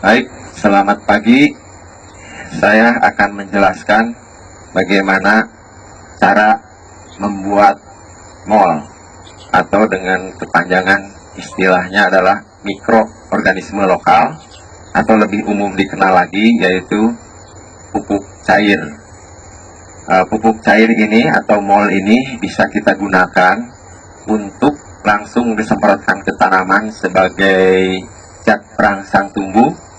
Baik, selamat pagi. Saya akan menjelaskan bagaimana cara membuat mol atau dengan kepanjangan istilahnya adalah mikroorganisme lokal atau lebih umum dikenal lagi yaitu pupuk cair. Pupuk cair ini atau mol ini bisa kita gunakan untuk langsung disemprotkan ke tanaman sebagai zat perangsang tumbuh.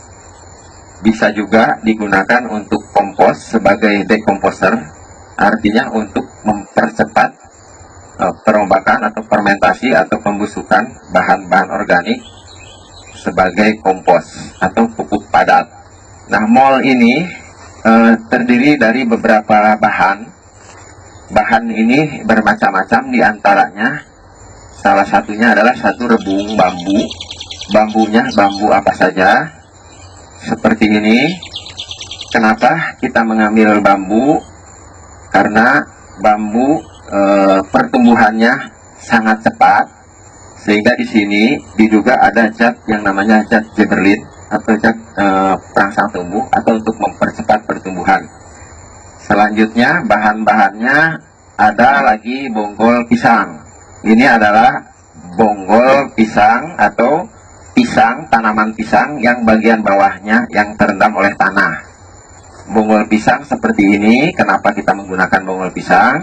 Bisa juga digunakan untuk kompos sebagai dekomposer, artinya untuk mempercepat perombakan atau fermentasi atau pembusukan bahan-bahan organik sebagai kompos atau pupuk padat. Nah, mol ini terdiri dari beberapa bahan. Bahan ini bermacam-macam, diantaranya salah satunya adalah satu rebung bambu. Bambunya bambu apa saja? Seperti ini. Kenapa kita mengambil bambu? Karena bambu pertumbuhannya sangat cepat, sehingga di sini diduga ada zat yang namanya zat gibberellin atau zat perangsang tumbuh atau untuk mempercepat pertumbuhan. Selanjutnya bahan-bahannya ada lagi bonggol pisang. Ini adalah bonggol pisang atau pisang, tanaman pisang yang bagian bawahnya yang terendam oleh tanah. Bonggol pisang seperti ini. Kenapa kita menggunakan bonggol pisang?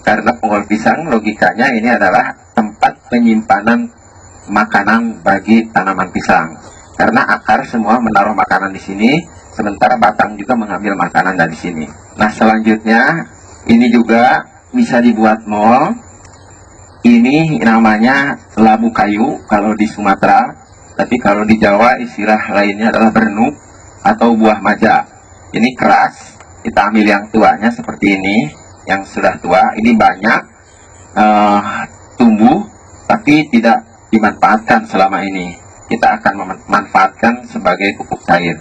Karena bonggol pisang logikanya ini adalah tempat penyimpanan makanan bagi tanaman pisang. Karena akar semua menaruh makanan di sini, sementara batang juga mengambil makanan dari sini. Nah, selanjutnya ini juga bisa dibuat mol. Ini namanya labu kayu kalau di Sumatera. Tapi kalau di Jawa istilah lainnya adalah bernuk atau buah maja. Ini keras, kita ambil yang tuanya seperti ini, yang sudah tua. Ini banyak tumbuh, tapi tidak dimanfaatkan selama ini. Kita akan memanfaatkan sebagai pupuk cair.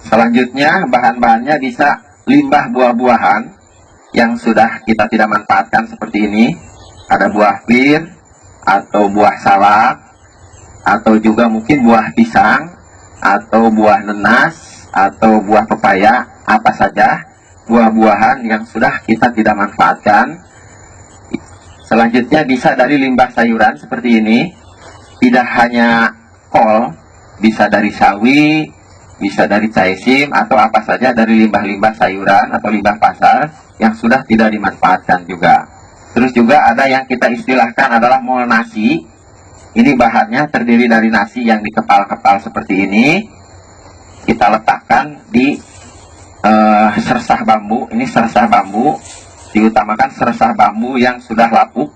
Selanjutnya bahan-bahannya bisa limbah buah-buahan yang sudah kita tidak manfaatkan seperti ini. Ada buah pir atau buah salak, atau juga mungkin buah pisang, atau buah nenas, atau buah pepaya, apa saja buah-buahan yang sudah kita tidak manfaatkan. Selanjutnya bisa dari limbah sayuran seperti ini. Tidak hanya kol, bisa dari sawi, bisa dari caisim, atau apa saja dari limbah-limbah sayuran atau limbah pasar yang sudah tidak dimanfaatkan juga. Terus juga ada yang kita istilahkan adalah mol nasi. Ini bahannya terdiri dari nasi yang dikepal-kepal seperti ini. Kita letakkan di sersah bambu. Ini sersah bambu. Diutamakan sersah bambu yang sudah lapuk,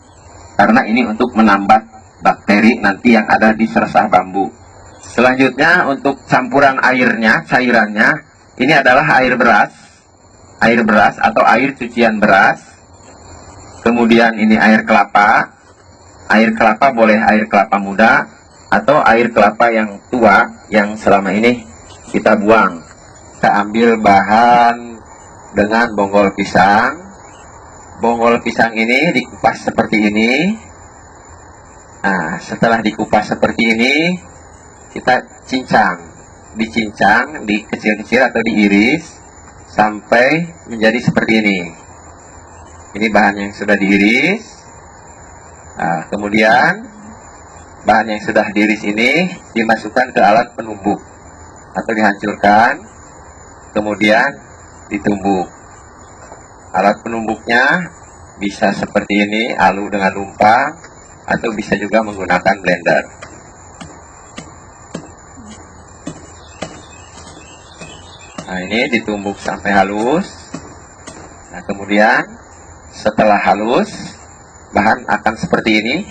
karena ini untuk menambat bakteri nanti yang ada di sersah bambu. Selanjutnya untuk campuran airnya, cairannya, ini adalah air beras. Air beras atau air cucian beras. Kemudian ini air kelapa. Air kelapa boleh air kelapa muda atau air kelapa yang tua yang selama ini kita buang. Kita ambil bahan dengan bonggol pisang. Bonggol pisang ini dikupas seperti ini. Nah, setelah dikupas seperti ini, kita cincang. Dicincang, dikecil-kecil atau diiris sampai menjadi seperti ini. Ini bahan yang sudah diiris. Nah, kemudian bahan yang sudah diiris ini dimasukkan ke alat penumbuk atau dihancurkan, kemudian ditumbuk. Alat penumbuknya bisa seperti ini, alu dengan lumpang, atau bisa juga menggunakan blender. Nah, ini ditumbuk sampai halus. Nah, kemudian setelah halus, bahan akan seperti ini,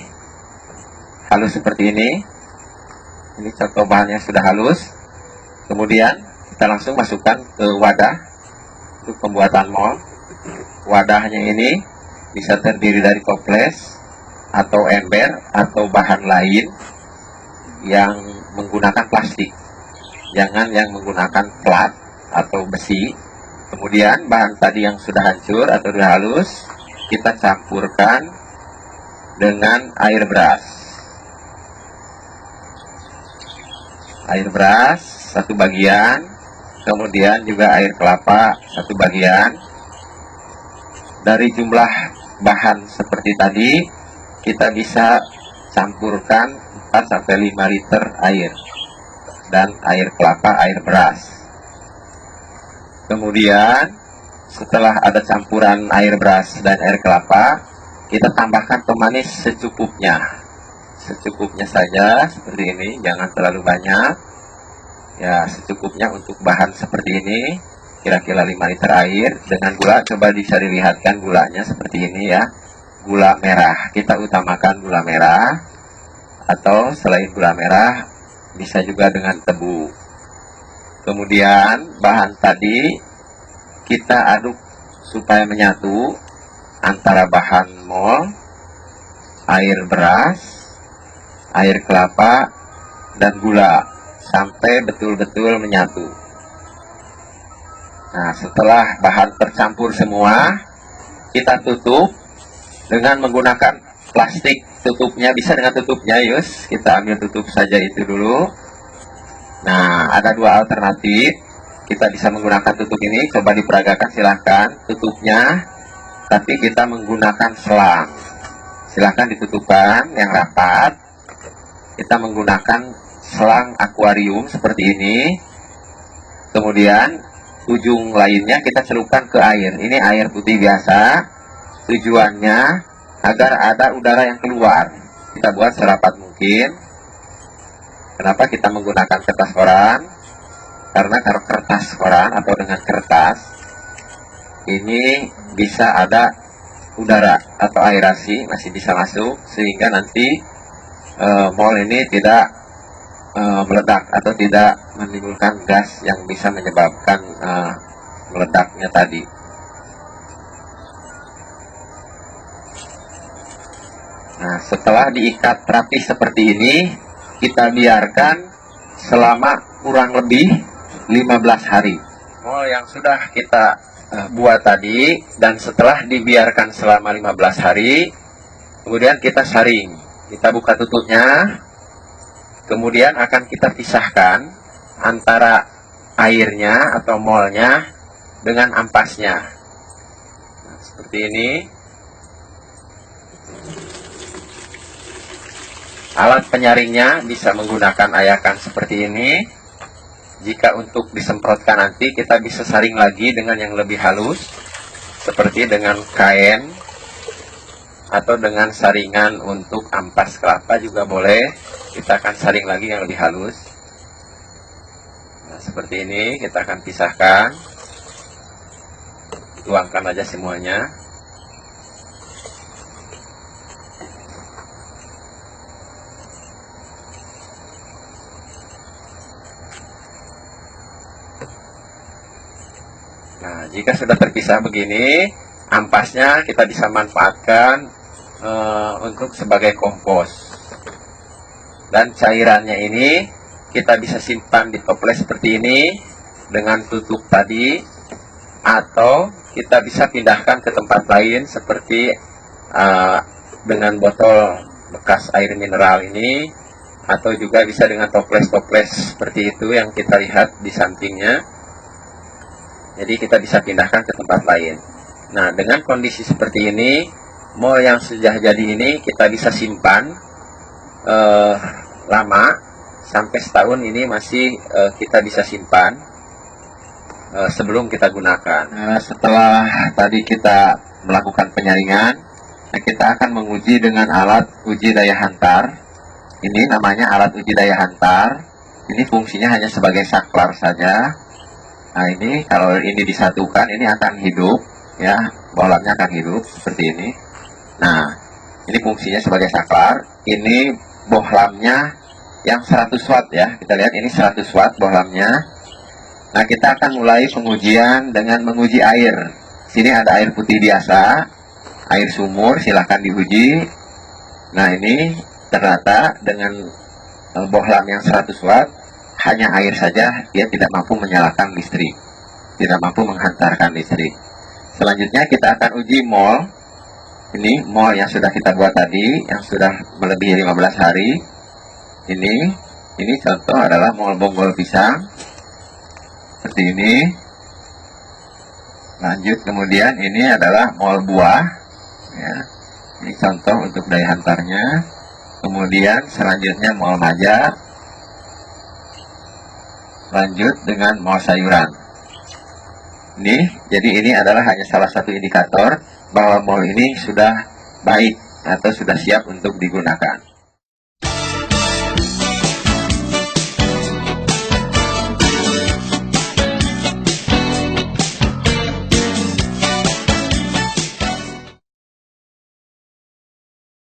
halus seperti ini. Ini contoh bahannya sudah halus. Kemudian kita langsung masukkan ke wadah untuk pembuatan mol. Wadahnya ini bisa terdiri dari toples atau ember atau bahan lain yang menggunakan plastik. Jangan yang menggunakan plat atau besi. Kemudian bahan tadi yang sudah hancur atau sudah halus kita campurkan dengan air beras. air beras satu bagian, kemudian juga air kelapa satu bagian. Dari jumlah bahan seperti tadi, kita bisa campurkan 4-5 liter air dan air kelapa, air beras. Kemudian setelah ada campuran air beras dan air kelapa, kita tambahkan pemanis secukupnya. Secukupnya saja seperti ini, jangan terlalu banyak. Ya, secukupnya untuk bahan seperti ini. Kira-kira 5 liter air dengan gula. Coba bisa dilihatkan gulanya seperti ini ya. Gula merah, kita utamakan gula merah. Atau selain gula merah, bisa juga dengan tebu. Kemudian bahan tadi kita aduk supaya menyatu antara bahan mol, air beras, air kelapa, dan gula sampai betul-betul menyatu. Nah, setelah bahan tercampur semua, kita tutup dengan menggunakan plastik. Tutupnya bisa dengan tutupnya, Yus. Kita ambil tutup saja itu dulu. Nah, ada dua alternatif. Kita bisa menggunakan tutup ini. Coba diperagakan, silahkan. Tutupnya, tapi kita menggunakan selang. Silahkan ditutupkan yang rapat. Kita menggunakan selang akuarium seperti ini. Kemudian ujung lainnya kita celupkan ke air. Ini air putih biasa. Tujuannya agar ada udara yang keluar. Kita buat serapat mungkin. Kenapa kita menggunakan kertas koran? Karena kalau kertas koran atau dengan kertas ini bisa ada udara atau aerasi masih bisa masuk, sehingga nanti mol ini tidak meledak atau tidak menimbulkan gas yang bisa menyebabkan meledaknya tadi. Nah, setelah diikat rapi seperti ini, kita biarkan selama kurang lebih 15 hari. Mol yang sudah kita buat tadi, dan setelah dibiarkan selama 15 hari, kemudian kita saring. Kita buka tutupnya. Kemudian akan kita pisahkan antara airnya atau molnya dengan ampasnya. Nah, seperti ini. Alat penyaringnya bisa menggunakan ayakan seperti ini. Jika untuk disemprotkan nanti, kita bisa saring lagi dengan yang lebih halus, seperti dengan kain atau dengan saringan untuk ampas kelapa juga boleh. Kita akan saring lagi yang lebih halus. Nah, seperti ini kita akan pisahkan. Tuangkan aja semuanya. Nah, jika sudah terpisah begini, ampasnya kita bisa manfaatkan untuk sebagai kompos. Dan cairannya ini kita bisa simpan di toples seperti ini dengan tutup tadi, atau kita bisa pindahkan ke tempat lain seperti dengan botol bekas air mineral ini, atau juga bisa dengan toples-toples seperti itu yang kita lihat di sampingnya. Jadi kita bisa pindahkan ke tempat lain. Nah, dengan kondisi seperti ini, mol yang sudah jadi ini kita bisa simpan lama, sampai setahun ini masih kita bisa simpan sebelum kita gunakan. Setelah tadi kita melakukan penyaringan, kita akan menguji dengan alat uji daya hantar. Ini namanya alat uji daya hantar. Ini fungsinya hanya sebagai saklar saja. Nah, ini kalau ini disatukan, ini akan hidup, ya, bohlamnya akan hidup seperti ini. Nah, ini fungsinya sebagai saklar. Ini bohlamnya yang 100 watt ya. Kita lihat ini 100 watt bohlamnya. Nah, kita akan mulai pengujian dengan menguji air. Sini ada air putih biasa, air sumur, silahkan diuji. Nah, ini ternyata dengan bohlam yang 100 watt, hanya air saja, dia tidak mampu menyalakan listrik, tidak mampu menghantarkan listrik. Selanjutnya kita akan uji mol. Ini mol yang sudah kita buat tadi, yang sudah melebihi 15 hari. Ini Ini contoh adalah mall Bonggol Pisang. Seperti ini. Lanjut kemudian ini adalah mall buah. Ya. Ini contoh untuk daya hantarnya. Kemudian selanjutnya mall Maja. Lanjut dengan mall sayuran. Jadi ini adalah hanya salah satu indikator bahwa mall ini sudah baik atau sudah siap untuk digunakan.